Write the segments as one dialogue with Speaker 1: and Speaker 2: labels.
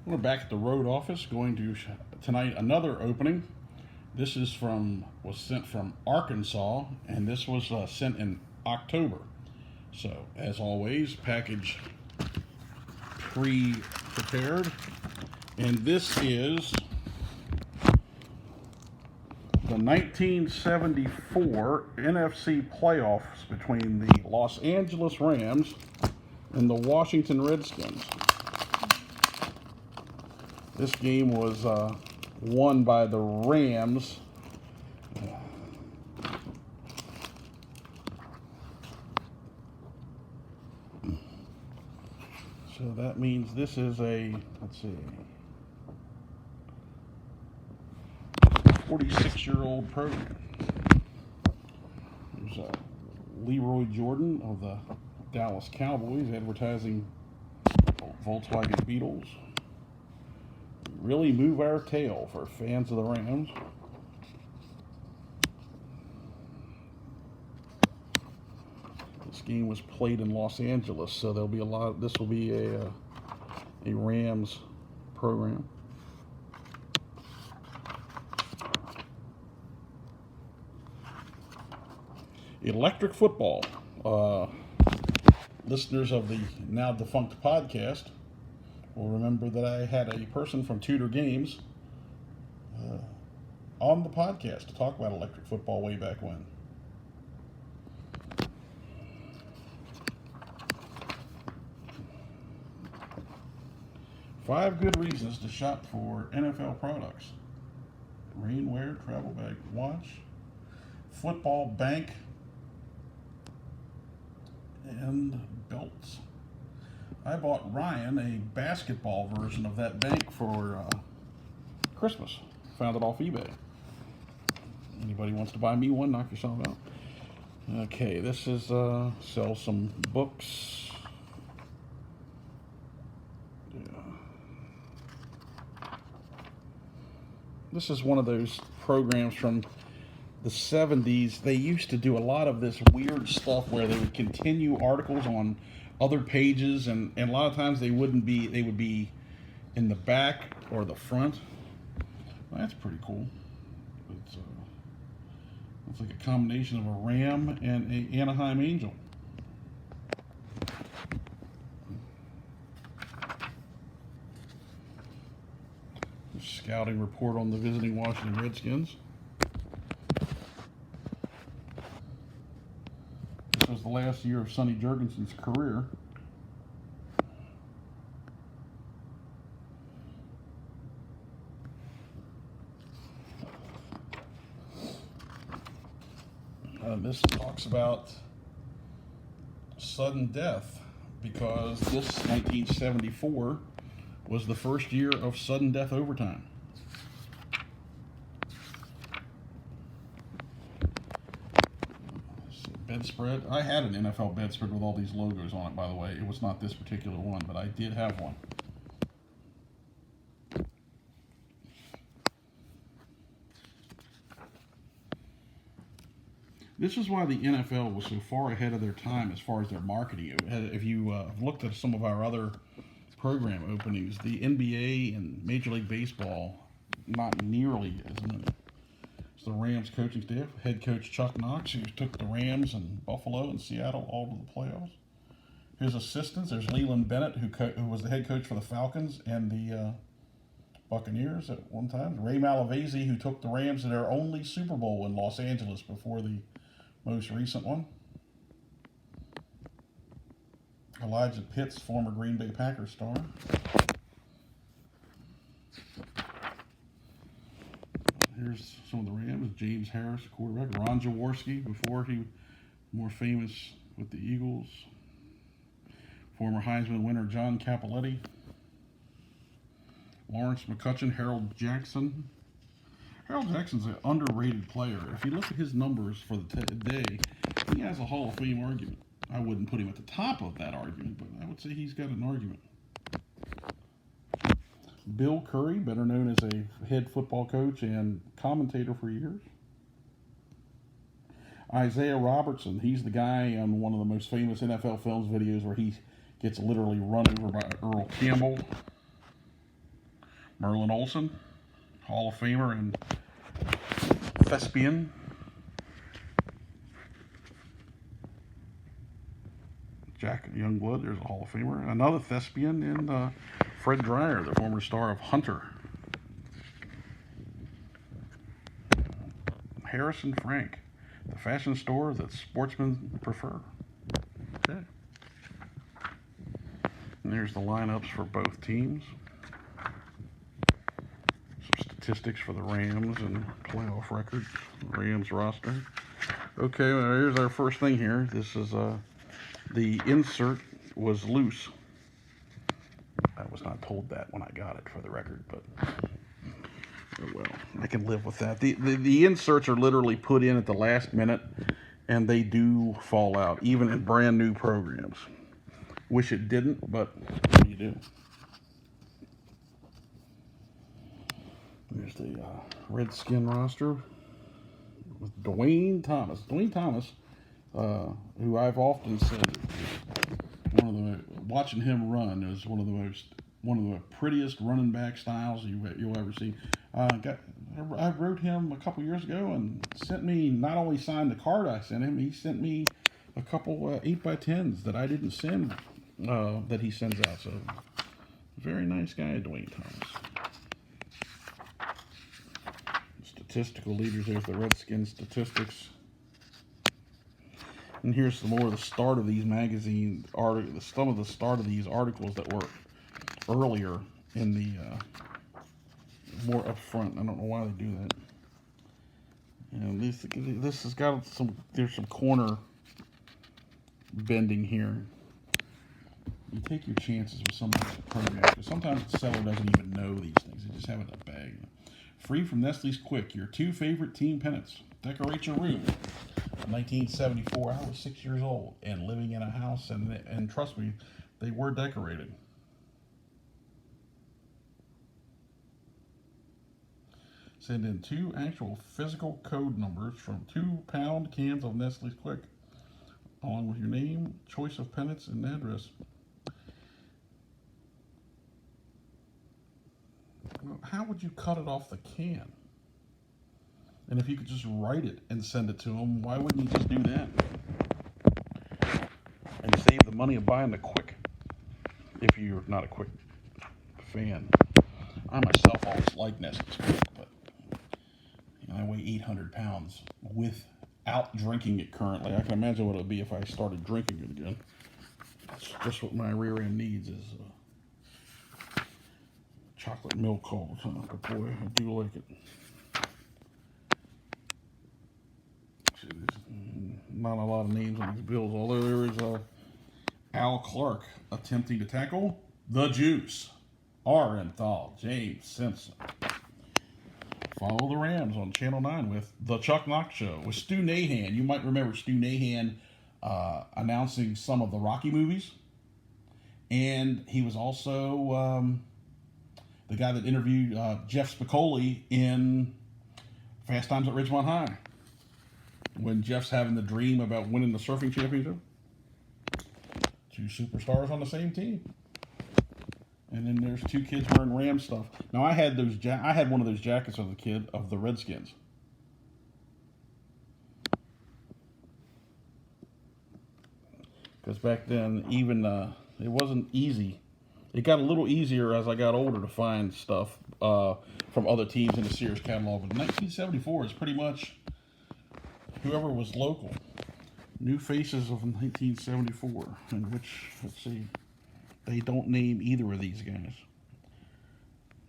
Speaker 1: We're back at the road office going to tonight another opening. This was sent from Arkansas, and this was sent in October. So as always, package pre-prepared, and this is the 1974 NFC playoffs between the Los Angeles Rams and the Washington Redskins. This game was won by the Rams. So that means this is a, let's see, 46-year-old program. There's Leroy Jordan of the Dallas Cowboys advertising Volkswagen Beetles. Really move our tail for fans of the Rams. This game was played in Los Angeles, so there'll be a lot. This will be a Rams program. Electric football. Listeners of the now defunct podcast will remember that I had a person from Tudor Games on the podcast to talk about electric football way back when. Five good reasons to shop for NFL products: rainwear, travel bag, watch, football bank, and belts. I bought Ryan a basketball version of that bank for Christmas. Found it off eBay. Anybody wants to buy me one, knock yourself out. Okay, this is sell some books. This is one of those programs from the 70s. They used to do a lot of this weird stuff where they would continue articles on other pages, and a lot of times they would be in the back or the front. Well, that's pretty cool. It's like a combination of a Ram and a Anaheim Angel. Scouting report on the visiting Washington Redskins. This was the last year of Sonny Jurgensen's career. This talks about sudden death because this 1974 was the first year of sudden death overtime. Bedspread. I had an NFL bedspread with all these logos on it, by the way. It was not this particular one, but I did have one. This is why the NFL was so far ahead of their time as far as their marketing. If you looked at some of our other program openings, the NBA and Major League Baseball, not nearly as many. It's the Rams coaching staff, head coach Chuck Knox, who took the Rams and Buffalo and Seattle all to the playoffs. His assistants, there's Leland Bennett, who was the head coach for the Falcons and the Buccaneers at one time. Ray Malavasi, who took the Rams to their only Super Bowl in Los Angeles before the most recent one. Elijah Pitts, former Green Bay Packers star. Here's some of the Rams. James Harris, quarterback. Ron Jaworski, before he more famous with the Eagles. Former Heisman winner John Cappelletti. Lawrence McCutcheon, Harold Jackson. Harold Jackson's an underrated player. If you look at his numbers for the day, he has a Hall of Fame argument. I wouldn't put him at the top of that argument, but I would say he's got an argument. Bill Curry, better known as a head football coach and commentator for years. Isaiah Robertson, he's the guy on one of the most famous NFL Films videos where he gets literally run over by Earl Campbell. Merlin Olsen, Hall of Famer and thespian. Jack Youngblood, there's a Hall of Famer. Another thespian in Fred Dryer, the former star of Hunter. Harrison Frank, the fashion store that sportsmen prefer. Okay. And there's the lineups for both teams. Some statistics for the Rams and playoff records. Rams roster. Okay, well, here's our first thing here. This is the insert was loose. I was not told that when I got it, for the record, but oh well, I can live with that. The inserts are literally put in at the last minute, and they do fall out, even in brand new programs. Wish it didn't, but what do you do? There's the Redskin roster with Dwayne Thomas. Dwayne Thomas, who I've often said, watching him run is one of the prettiest running back styles you'll ever see. I wrote him a couple years ago and sent me, not only signed the card I sent him, he sent me a couple 8x10s that I didn't send, that he sends out. So, very nice guy, Dwayne Thomas. Statistical leaders, there's the Redskins statistics. And here's some more of the start of these magazine articles, some of the start of these articles that were earlier in the, more up front. I don't know why they do that. And this has got there's some corner bending here. You take your chances with some of these programs, because sometimes the seller doesn't even know these things. They just have it in a bag. Free from Nestle's Quick, your 2 favorite team pennants. Decorate your room. In 1974, I was 6 years old and living in a house, and trust me, they were decorated. Send in 2 actual physical code numbers from 2-pound cans of Nestle's Quick, along with your name, choice of pennants, and address. Well, how would you cut it off the can? And if you could just write it and send it to them, why wouldn't you just do that? And save the money of buying the Quick, if you're not a Quick fan. I myself always like Nestle's Quick, but I weigh 800 pounds without drinking it currently. I can imagine what it would be if I started drinking it again. That's just what my rear end needs is chocolate milk all the time. But boy, I do like it. See, there's not a lot of names on these bills, although there is Al Clark attempting to tackle the Juice. Arenthal, James Simpson. Follow the Rams on Channel 9 with The Chuck Knox Show with Stu Nahan. You might remember Stu Nahan announcing some of the Rocky movies. And he was also the guy that interviewed Jeff Spicoli in Fast Times at Ridgemont High. When Jeff's having the dream about winning the surfing championship. 2 superstars on the same team. And then there's 2 kids wearing Ram stuff. Now I had one of those jackets as a kid of the Redskins. Because back then, even it wasn't easy. It got a little easier as I got older to find stuff from other teams in the Sears catalog. But 1974 is pretty much whoever was local. New faces of 1974, in which, let's see, they don't name either of these guys.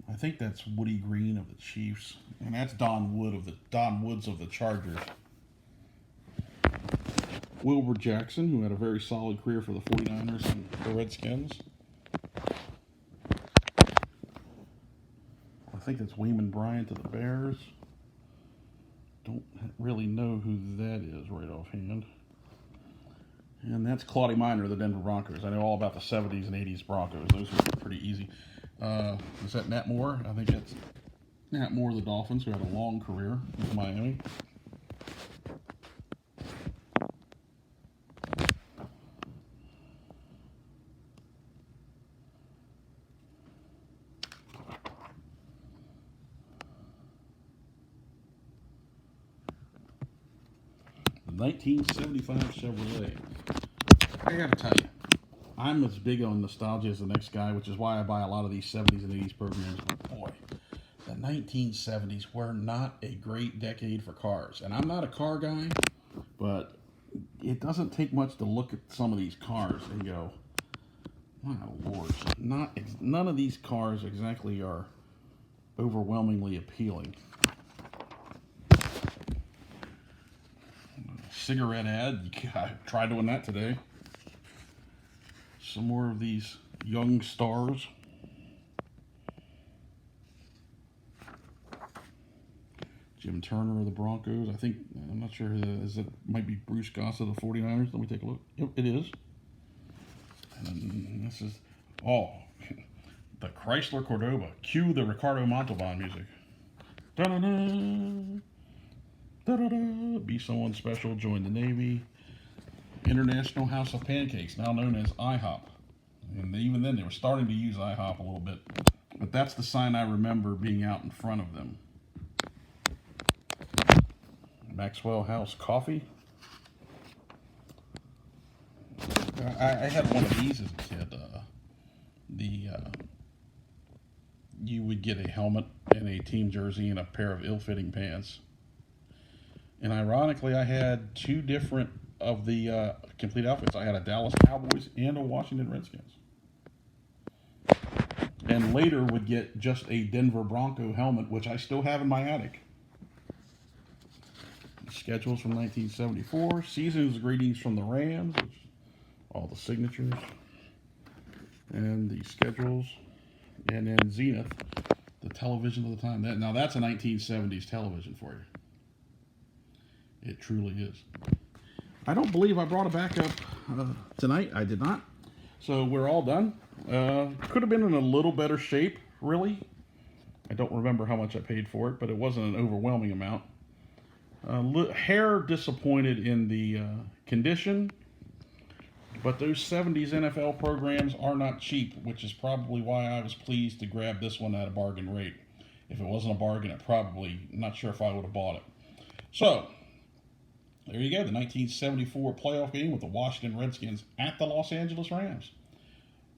Speaker 1: I think that's Woody Green of the Chiefs, and that's Don Woods of the Chargers. Wilbur Jackson, who had a very solid career for the 49ers and the Redskins. I think that's Wayman Bryant of the Bears. Don't really know who that is right offhand. And that's Claudia Miner of the Denver Broncos. I know all about the 70s and 80s Broncos. Those were pretty easy. Is that Nat Moore? I think that's Nat Moore of the Dolphins, who had a long career with Miami. 1975 Chevrolet. I gotta tell you, I'm as big on nostalgia as the next guy, which is why I buy a lot of these 70s and 80s programs. But boy, the 1970s were not a great decade for cars. And I'm not a car guy, but it doesn't take much to look at some of these cars and go, my lord, none of these cars exactly are overwhelmingly appealing. Cigarette ad, I tried doing that today. Some more of these young stars. Jim Turner of the Broncos. I'm not sure who that is. It might be Bruce Goss of the 49ers. Let me take a look. Yep, it is. And this is, the Chrysler Cordoba. Cue the Ricardo Montalban music. Da-da-da, da-da-da. Be someone special, join the Navy. International House of Pancakes, now known as IHOP. And even then, they were starting to use IHOP a little bit. But that's the sign I remember being out in front of them. Maxwell House Coffee. I had one of these as a kid. You would get a helmet and a team jersey and a pair of ill-fitting pants. And ironically, I had two different of the complete outfits. I had a Dallas Cowboys and a Washington Redskins. And later would get just a Denver Bronco helmet, which I still have in my attic. Schedules from 1974. Season's greetings from the Rams. Which, all the signatures. And the schedules. And then Zenith, the television of the time. Now that's a 1970s television for you. It truly is. I don't believe I brought a backup tonight. I did not. So we're all done. Could have been in a little better shape, really. I don't remember how much I paid for it, but it wasn't an overwhelming amount. Hair disappointed in the condition, but those 70s NFL programs are not cheap, which is probably why I was pleased to grab this one at a bargain rate. If it wasn't a bargain, not sure if I would have bought it. So, there you go, the 1974 playoff game with the Washington Redskins at the Los Angeles Rams.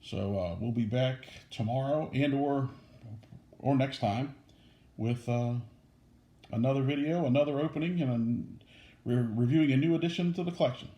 Speaker 1: So we'll be back tomorrow and or next time with another video, another opening, and reviewing a new addition to the collection.